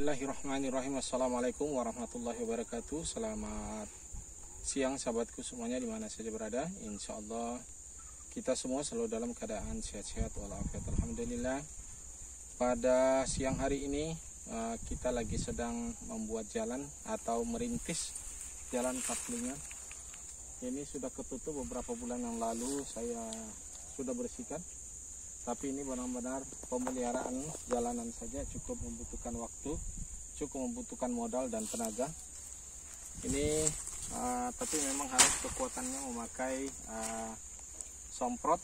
Bismillahirrahmanirrahim. Assalamualaikum warahmatullahi wabarakatuh. Selamat siang sahabatku semuanya dimana saja berada. Insya Allah kita semua selalu dalam keadaan sehat-sehat walafiat. Alhamdulillah. Pada siang hari ini kita lagi sedang membuat jalan atau merintis jalan kaplingan. Ini sudah ketutup beberapa bulan yang lalu, saya sudah bersihkan. Tapi ini benar-benar pemeliharaan jalanan saja cukup membutuhkan waktu, cukup membutuhkan modal dan tenaga. Ini tapi memang harus kekuatannya memakai somprot.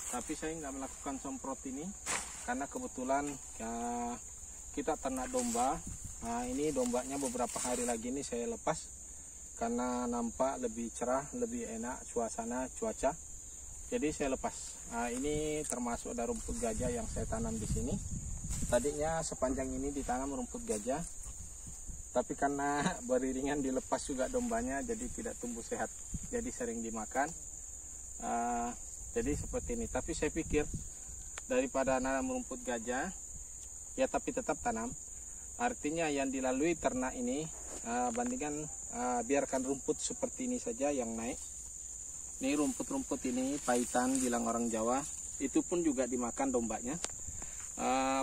Tapi saya nggak melakukan somprot ini karena kebetulan kita ternak domba. Ini dombanya beberapa hari lagi ini saya lepas karena nampak lebih cerah, lebih enak suasana cuaca. Jadi saya lepas. Ini termasuk ada rumput gajah yang saya tanam di sini. Tadinya sepanjang ini ditanam rumput gajah, tapi karena beriringan dilepas juga dombanya, jadi tidak tumbuh sehat. Jadi sering dimakan. Jadi seperti ini. Tapi saya pikir daripada nanam rumput gajah, ya tapi tetap tanam. Artinya yang dilalui ternak ini, bandingkan biarkan rumput seperti ini saja yang naik. Ini rumput-rumput ini paitan bilang orang Jawa, itu pun juga dimakan dombanya.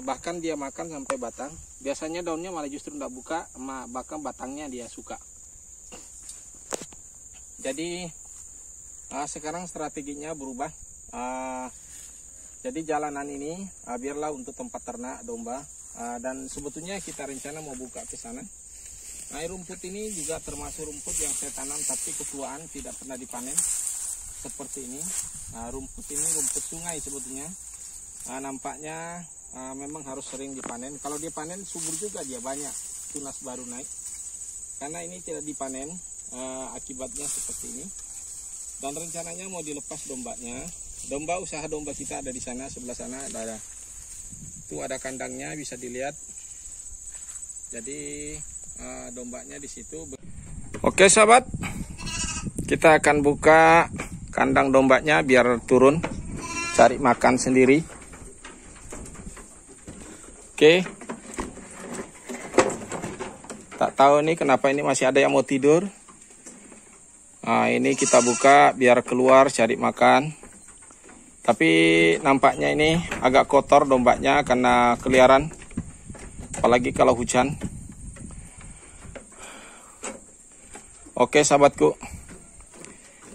Bahkan dia makan sampai batang. Biasanya daunnya malah justru tidak buka, bahkan batangnya dia suka. Jadi sekarang strateginya berubah. Jadi jalanan ini biarlah untuk tempat ternak domba. Dan sebetulnya kita rencana mau buka ke sana. Rumput ini juga termasuk rumput yang saya tanam tapi ketuaan, tidak pernah dipanen. Seperti ini, rumput ini rumput sungai sebetulnya. Nampaknya memang harus sering dipanen. Kalau dia panen subur juga, dia banyak tunas baru naik. Karena ini tidak dipanen, akibatnya seperti ini. Dan rencananya mau dilepas dombanya. Domba, usaha domba kita ada di sana, sebelah sana ada. Itu ada kandangnya, bisa dilihat. Jadi dombanya di situ. Oke sahabat, kita akan buka kandang dombanya biar turun cari makan sendiri. Oke. Tak tahu nih kenapa ini masih ada yang mau tidur. Ini kita buka biar keluar cari makan. Tapi nampaknya ini agak kotor dombanya karena keliaran. Apalagi kalau hujan. Oke sahabatku.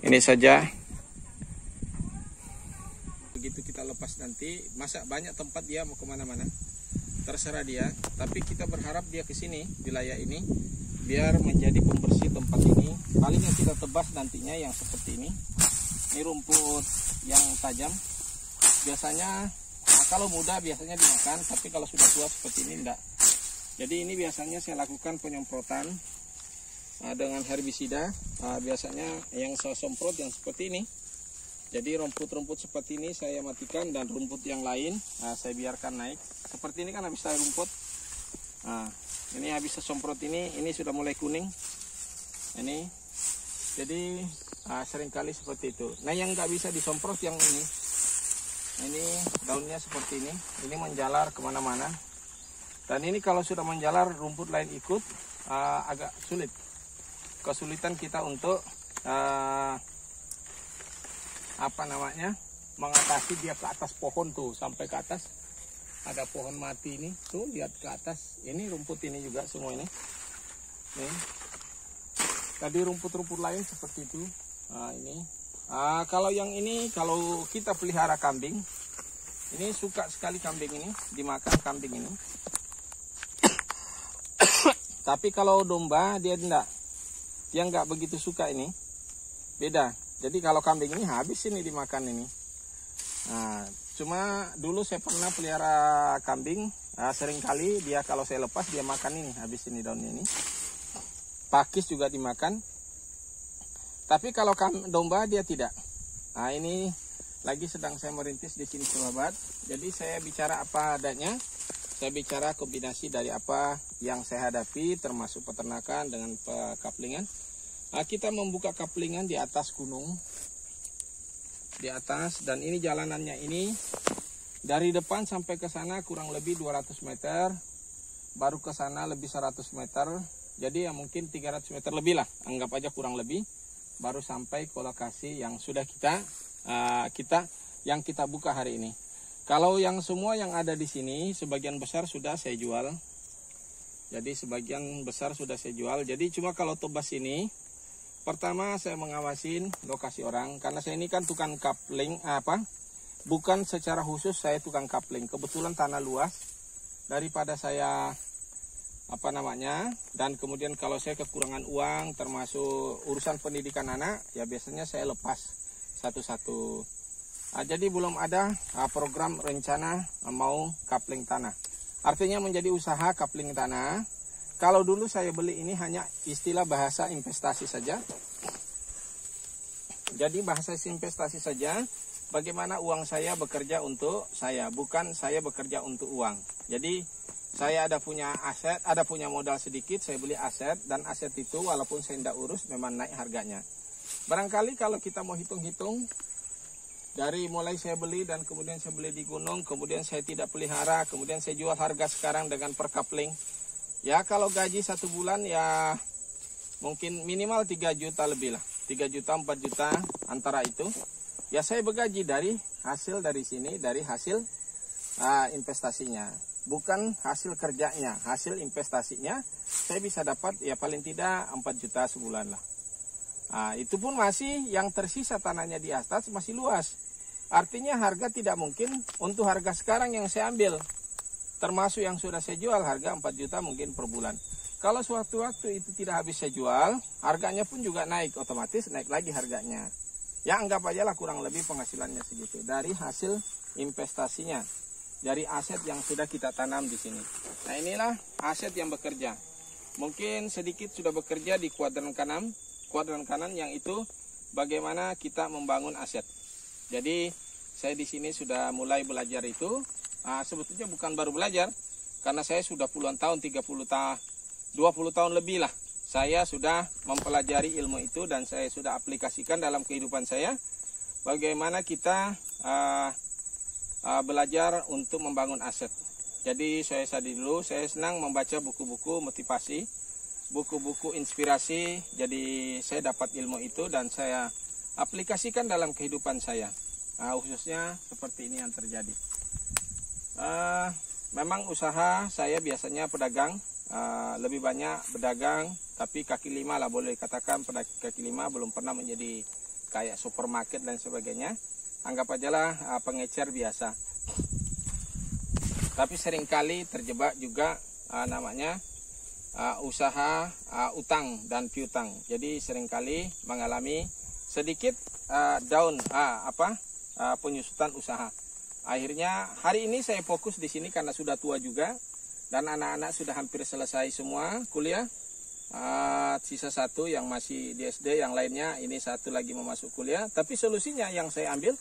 Ini saja. Begitu kita lepas nanti, masa banyak tempat dia mau kemana-mana, terserah dia. Tapi kita berharap dia ke sini, wilayah ini, biar menjadi pembersih tempat ini. Paling yang kita tebas nantinya yang seperti ini. Ini rumput yang tajam. Biasanya, kalau muda biasanya dimakan, tapi kalau sudah tua seperti ini enggak. Jadi ini biasanya saya lakukan penyemprotan dengan herbisida. Biasanya yang saya semprot yang seperti ini. Jadi rumput-rumput seperti ini saya matikan, dan rumput yang lain saya biarkan naik. Seperti ini kan habis saya rumput. Ini habis saya semprot ini sudah mulai kuning. Ini. Jadi seringkali seperti itu. Nah yang nggak bisa disemprot yang ini. Ini daunnya seperti ini. Ini menjalar kemana-mana. Dan ini kalau sudah menjalar rumput lain ikut, agak sulit. Kesulitan kita untuk mengatasi dia ke atas pohon tuh, sampai ke atas ada pohon mati ini tuh, lihat ke atas. Ini rumput ini juga semua ini. Nih. Tadi rumput-rumput lain seperti itu. Ini. Kalau yang ini, kalau kita pelihara kambing, ini suka sekali kambing ini, dimakan kambing ini. Tapi kalau domba dia nggak begitu suka ini, beda. Jadi kalau kambing ini habis ini dimakan ini. Cuma dulu saya pernah pelihara kambing, seringkali dia kalau saya lepas dia makan ini, habis ini daunnya ini. Pakis juga dimakan. Tapi kalau domba dia tidak. Ini lagi sedang saya merintis di sini sahabat. Jadi saya bicara apa adanya. Saya bicara kombinasi dari apa yang saya hadapi, termasuk peternakan dengan kaplingan. Kita membuka kaplingan di atas gunung, di atas, dan ini jalanannya ini dari depan sampai ke sana kurang lebih 200 meter. baru ke sana lebih 100 meter. Jadi ya mungkin 300 meter lebih lah, anggap aja kurang lebih, baru sampai ke lokasi yang sudah kita buka hari ini. Kalau yang semua yang ada di sini sebagian besar sudah saya jual. Jadi sebagian besar sudah saya jual. Jadi cuma kalau tebas ini, pertama saya mengawasin lokasi orang, karena saya ini kan tukang coupling bukan secara khusus saya tukang coupling. Kebetulan tanah luas, daripada saya dan kemudian kalau saya kekurangan uang termasuk urusan pendidikan anak, ya biasanya saya lepas satu-satu. Jadi belum ada program rencana mau coupling tanah. Artinya menjadi usaha coupling tanah. Kalau dulu saya beli ini hanya istilah bahasa investasi saja. Jadi bahasa investasi saja, bagaimana uang saya bekerja untuk saya, bukan saya bekerja untuk uang. Jadi saya ada punya aset, ada punya modal sedikit, saya beli aset, dan aset itu walaupun saya tidak urus memang naik harganya. Barangkali kalau kita mau hitung-hitung, dari mulai saya beli dan kemudian saya beli di gunung, kemudian saya tidak pelihara, kemudian saya jual harga sekarang dengan per coupling. Ya kalau gaji 1 bulan ya mungkin minimal 3 juta lebih lah. 3 juta, 4 juta antara itu. Ya saya bergaji dari hasil dari sini, dari hasil investasinya. Bukan hasil kerjanya, hasil investasinya saya bisa dapat ya paling tidak 4 juta sebulan lah. Itu pun masih yang tersisa tanahnya di atas masih luas. Artinya harga tidak mungkin untuk harga sekarang yang saya ambil. Termasuk yang sudah saya jual harga 4 juta mungkin per bulan. Kalau suatu waktu itu tidak habis saya jual, harganya pun juga naik, otomatis naik lagi harganya. Ya anggap aja lah kurang lebih penghasilannya segitu dari hasil investasinya. Dari aset yang sudah kita tanam di sini. Nah inilah aset yang bekerja. Mungkin sedikit sudah bekerja di kuadran kanan yang itu bagaimana kita membangun aset. Jadi saya di sini sudah mulai belajar itu. Sebetulnya bukan baru belajar, karena saya sudah puluhan tahun, 20 tahun lebih lah. Saya sudah mempelajari ilmu itu dan saya sudah aplikasikan dalam kehidupan saya. Bagaimana kita belajar untuk membangun aset. Jadi saya dulu saya senang membaca buku-buku motivasi, buku-buku inspirasi. Jadi saya dapat ilmu itu dan saya aplikasikan dalam kehidupan saya. Khususnya seperti ini yang terjadi. Memang usaha saya biasanya pedagang, lebih banyak berdagang, tapi kaki lima lah boleh dikatakan. Kaki lima belum pernah menjadi kayak supermarket dan sebagainya. Anggap aja lah pengecer biasa. Tapi seringkali terjebak juga usaha utang dan piutang. Jadi seringkali mengalami sedikit penyusutan usaha. Akhirnya hari ini saya fokus di sini karena sudah tua juga dan anak-anak sudah hampir selesai semua kuliah. Sisa satu yang masih di SD, yang lainnya ini satu lagi mau masuk kuliah. Tapi solusinya yang saya ambil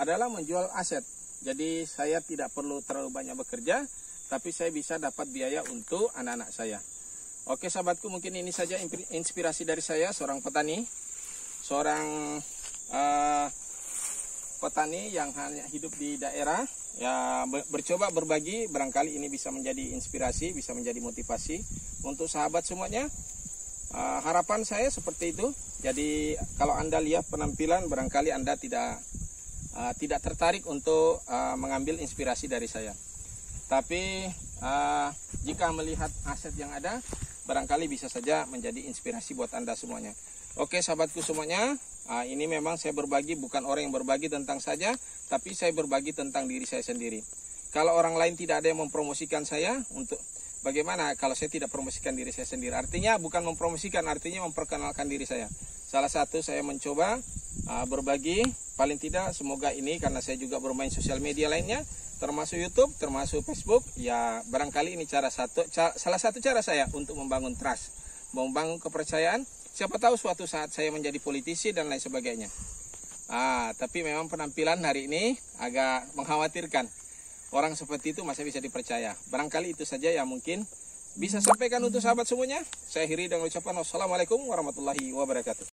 adalah menjual aset. Jadi saya tidak perlu terlalu banyak bekerja, tapi saya bisa dapat biaya untuk anak-anak saya. Oke sahabatku, mungkin ini saja inspirasi dari saya, seorang petani. Seorang petani yang hanya hidup di daerah, ya bercoba berbagi, barangkali ini bisa menjadi inspirasi, bisa menjadi motivasi untuk sahabat semuanya. Harapan saya seperti itu. Jadi kalau Anda lihat penampilan, barangkali Anda tidak tertarik untuk mengambil inspirasi dari saya. Tapi jika melihat aset yang ada, barangkali bisa saja menjadi inspirasi buat Anda semuanya. Oke sahabatku semuanya, ini memang saya berbagi, bukan orang yang berbagi tentang saja, tapi saya berbagi tentang diri saya sendiri. Kalau orang lain tidak ada yang mempromosikan saya, untuk bagaimana kalau saya tidak promosikan diri saya sendiri? Artinya bukan mempromosikan, artinya memperkenalkan diri saya. Salah satu saya mencoba berbagi, paling tidak semoga ini, karena saya juga bermain sosial media lainnya, termasuk YouTube, termasuk Facebook, ya barangkali ini salah satu cara saya untuk membangun trust, membangun kepercayaan. Siapa tahu suatu saat saya menjadi politisi dan lain sebagainya. Tapi memang penampilan hari ini agak mengkhawatirkan. Orang seperti itu masih bisa dipercaya. Barangkali itu saja yang mungkin bisa sampaikan untuk sahabat semuanya. Saya akhiri dengan ucapan wassalamualaikum warahmatullahi wabarakatuh.